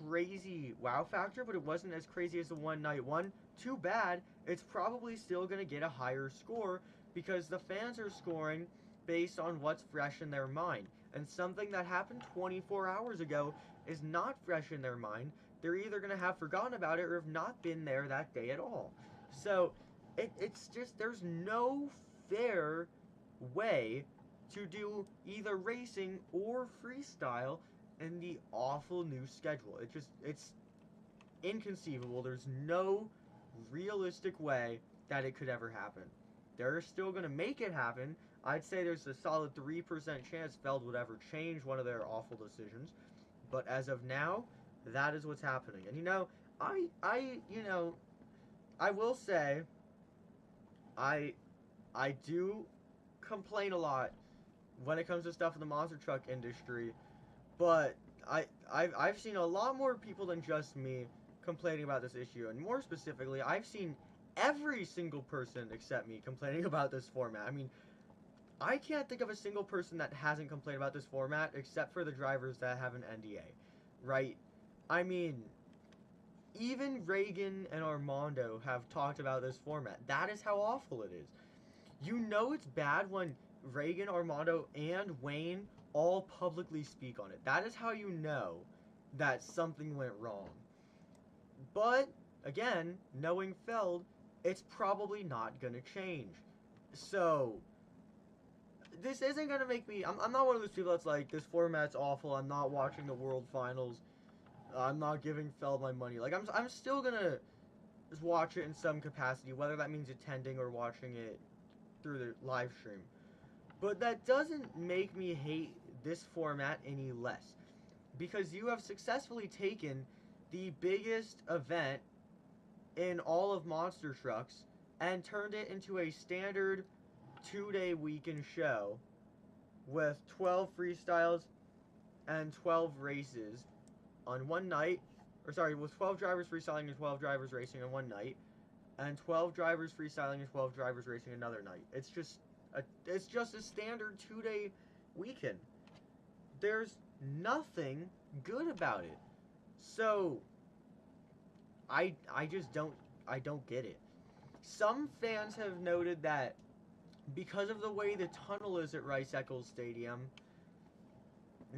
crazy wow factor, but it wasn't as crazy as the one night one, too bad. It's probably still going to get a higher score, because the fans are scoring based on what's fresh in their mind. And something that happened 24 hours ago is not fresh in their mind. They're either going to have forgotten about it or have not been there that day at all. So it's just, there's no fair way to do either racing or freestyle in the awful new schedule. It's inconceivable. There's no realistic way that it could ever happen. They're still going to make it happen. I'd say there's a solid 3% chance Feld would ever change one of their awful decisions. But as of now, that is what's happening. And I will say, I do complain a lot when it comes to stuff in the monster truck industry, but I've seen a lot more people than just me complaining about this issue, and more specifically, I've seen every single person except me complaining about this format. I mean, I can't think of a single person that hasn't complained about this format except for the drivers that have an NDA, right? I mean, even Reagan and Armando have talked about this format. That is how awful it is. You know it's bad when Reagan, Armando, and Wayne all publicly speak on it. That is how you know that something went wrong. But, again, knowing Feld, it's probably not going to change. So, this isn't going to make me... I'm not one of those people that's like, this format's awful, I'm not watching the World Finals, I'm not giving Feld my money. Like, I'm still going to just watch it in some capacity, whether that means attending or watching it through the live stream. But that doesn't make me hate this format any less, because you have successfully taken the biggest event in all of monster trucks and turned it into a standard 2-day weekend show with 12 freestyles and 12 races on one night, or sorry, with 12 drivers freestyling and 12 drivers racing on one night, and 12 drivers freestyling and 12 drivers racing another night. It's just a standard 2-day weekend. There's nothing good about it. So I just don't get it. Some fans have noted that because of the way the tunnel is at Rice-Eccles Stadium,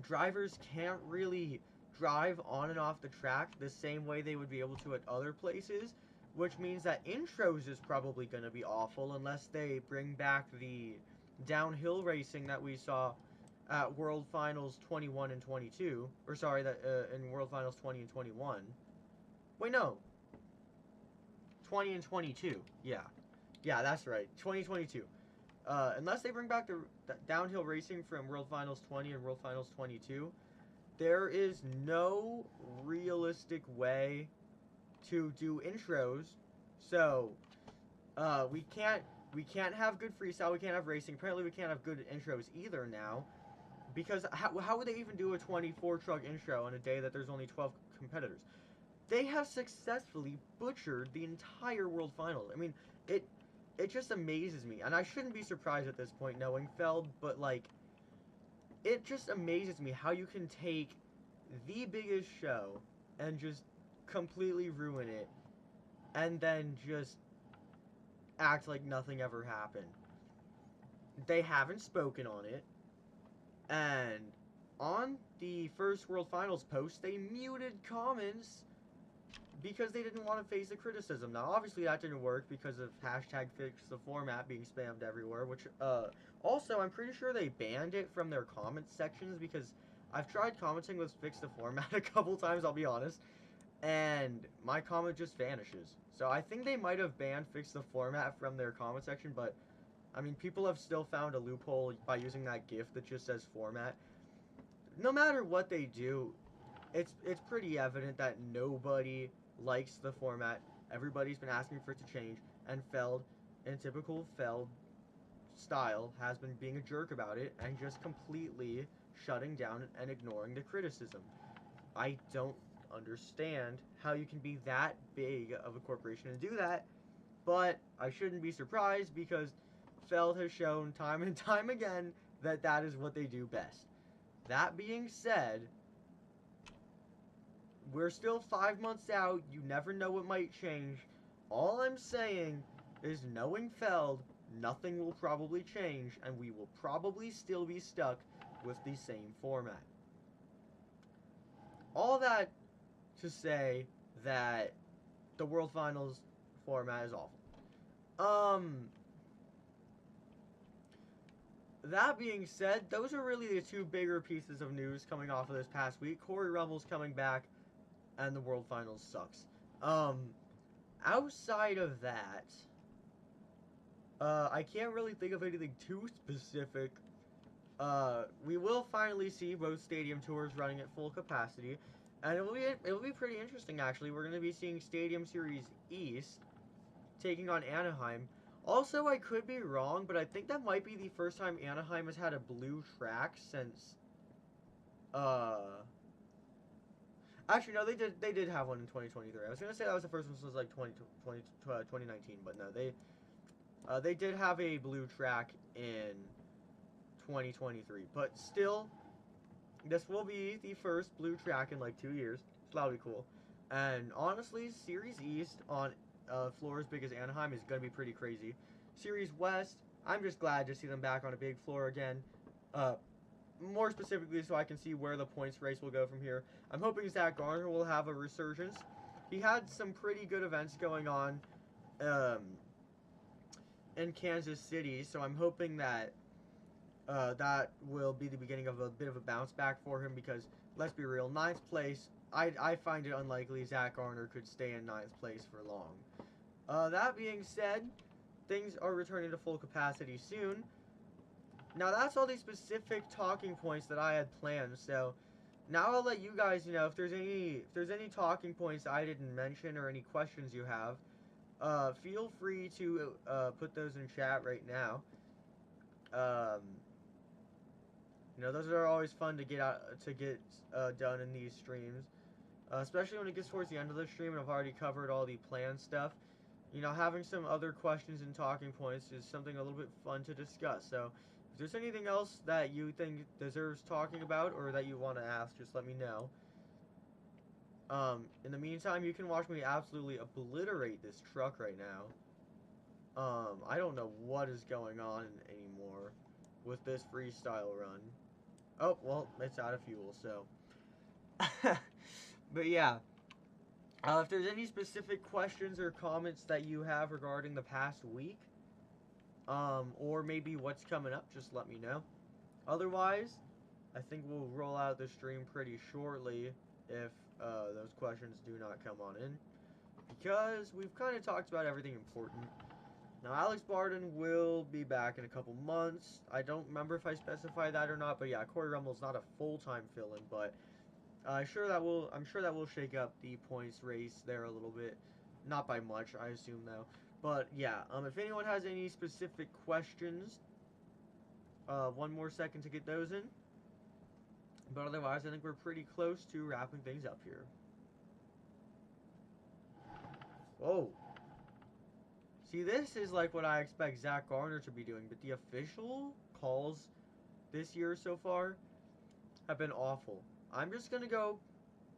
drivers can't really drive on and off the track the same way they would be able to at other places, which means that intros is probably going to be awful unless they bring back the downhill racing that we saw at World Finals 21 and 22. Or sorry, that in World Finals 20 and 21. Wait, no. 20 and 22. Yeah, that's right. 2022. Unless they bring back the downhill racing from World Finals 20 and World Finals 22, there is no realistic way to do intros. So, we can't We can't have good freestyle. We can't have racing. Apparently, we can't have good intros either now. Because how would they even do a 24 truck intro on a day that there's only 12 competitors? They have successfully butchered the entire World Finals. I mean, it just amazes me. And I shouldn't be surprised at this point knowing Feld, but like, it just amazes me how you can take the biggest show and just completely ruin it and then just act like nothing ever happened. They haven't spoken on it, and on the first World Finals post, they muted comments because they didn't want to face the criticism. Now, obviously, that didn't work because of hashtag fix the format being spammed everywhere, which, also, I'm pretty sure they banned it from their comment sections because I've tried commenting with fix the format a couple times, I'll be honest, and my comment just vanishes. So I think they might have banned fix the format from their comment section, but, I mean, people have still found a loophole by using that GIF that just says format. No matter what they do, it's pretty evident that nobody likes the format. Everybody's been asking for it to change, and Feld, in typical Feld style, has been being a jerk about it and just completely shutting down and ignoring the criticism. I don't understand how you can be that big of a corporation and do that, but I shouldn't be surprised because Feld has shown time and time again that that is what they do best. That being said, we're still 5 months out. You never know what might change. All I'm saying is, knowing Feld, nothing will probably change, and we will probably still be stuck with the same format. All that to say that the World Finals format is awful. That being said, those are really the two bigger pieces of news coming off of this past week. Cory Rummell's coming back, and the World Finals sucks. Outside of that, I can't really think of anything too specific. We will finally see both stadium tours running at full capacity, and it'll be pretty interesting actually. We're going to be seeing Stadium Series East taking on Anaheim. Also, I could be wrong, but I think that might be the first time Anaheim has had a blue track since, actually, no, they did have one in 2023. I was going to say that was the first one since, like, 2019, but no, they did have a blue track in 2023. But still, this will be the first blue track in, like, 2 years. So that'll be cool. And, honestly, Series East on floor as big as Anaheim is going to be pretty crazy. Series West, I'm just glad to see them back on a big floor again. More specifically, so I can see where the points race will go from here. I'm hoping Zach Garner will have a resurgence. He had some pretty good events going on in Kansas City, so I'm hoping that that will be the beginning of a bit of a bounce back for him because, let's be real, 9th place, I find it unlikely Zach Garner could stay in 9th place for long. That being said, things are returning to full capacity soon. Now, that's all the specific talking points that I had planned, so now I'll let you guys know if there's any talking points I didn't mention or any questions you have. Feel free to put those in chat right now. You know, those are always fun to get done in these streams, especially when it gets towards the end of the stream and I've already covered all the planned stuff. You know, having some other questions and talking points is something a little bit fun to discuss. So, if there's anything else that you think deserves talking about or that you want to ask, just let me know. In the meantime, you can watch me absolutely obliterate this truck right now. I don't know what is going on anymore with this freestyle run. Oh, well, it's out of fuel, so. But yeah. If there's any specific questions or comments that you have regarding the past week, or maybe what's coming up, just let me know. Otherwise, I think we'll roll out the stream pretty shortly if those questions do not come on in, because we've kind of talked about everything important. Now, Alex Barden will be back in a couple months. I don't remember if I specified that or not, but yeah, Cory Rummell's not a full-time fill-in, but I'm sure that will shake up the points race there a little bit. Not by much, I assume, though. But yeah, if anyone has any specific questions, one more second to get those in. But otherwise, I think we're pretty close to wrapping things up here. Whoa. See, this is like what I expect Zach Garner to be doing, but the official calls this year so far have been awful. I'm just going to go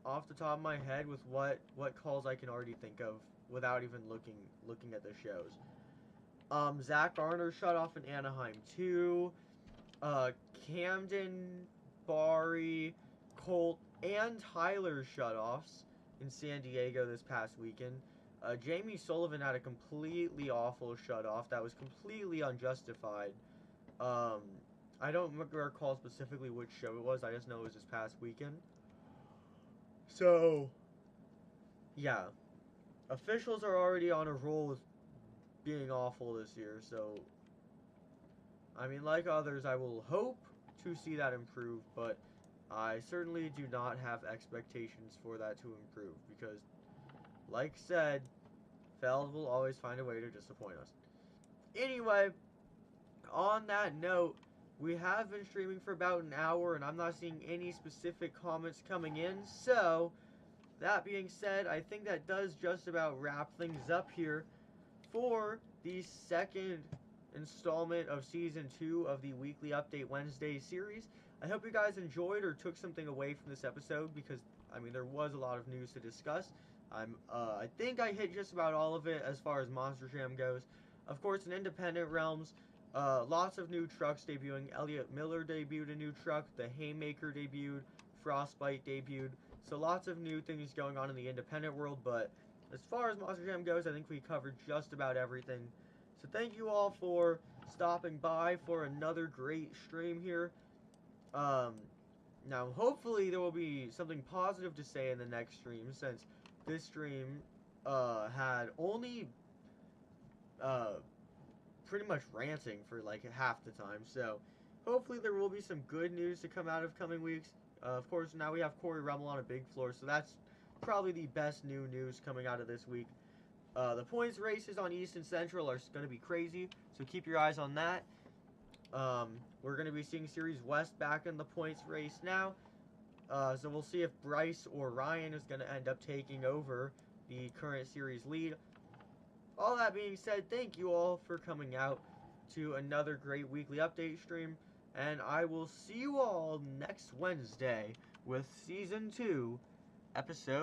off the top of my head with what calls I can already think of without even looking at the shows. Zach Garner shut off in Anaheim 2. Camden, Bari, Colt, and Tyler shutoffs in San Diego this past weekend. Jamie Sullivan had a completely awful shutoff that was completely unjustified. I don't recall specifically which show it was. I just know it was this past weekend. So, yeah. Officials are already on a roll with being awful this year, so I mean, like others, I will hope to see that improve, but I certainly do not have expectations for that to improve because, like said, Feld will always find a way to disappoint us. Anyway, on that note, we have been streaming for about an hour, and I'm not seeing any specific comments coming in, so that being said, I think that does just about wrap things up here for the second installment of Season 2 of the Weekly Update Wednesday series. I hope you guys enjoyed or took something away from this episode because, I mean, there was a lot of news to discuss. I think I hit just about all of it as far as Monster Jam goes. Of course, in independent realms, lots of new trucks debuting. Elliot Miller debuted a new truck. The Haymaker debuted. Frostbite debuted. So lots of new things going on in the independent world, but as far as Monster Jam goes, I think we covered just about everything. So thank you all for stopping by for another great stream here. Now, hopefully there will be something positive to say in the next stream, since this stream had only pretty much ranting for like half the time. So hopefully there will be some good news to come out of coming weeks. Of course, now we have Cory Rummell on a big floor, so that's probably the best new news coming out of this week. The points races on East and Central are going to be crazy, so keep your eyes on that. We're going to be seeing Series West back in the points race now. So we'll see if Bryce or Ryan is going to end up taking over the current series lead. All that being said, thank you all for coming out to another great weekly update stream. And I will see you all next Wednesday with Season 2, Episode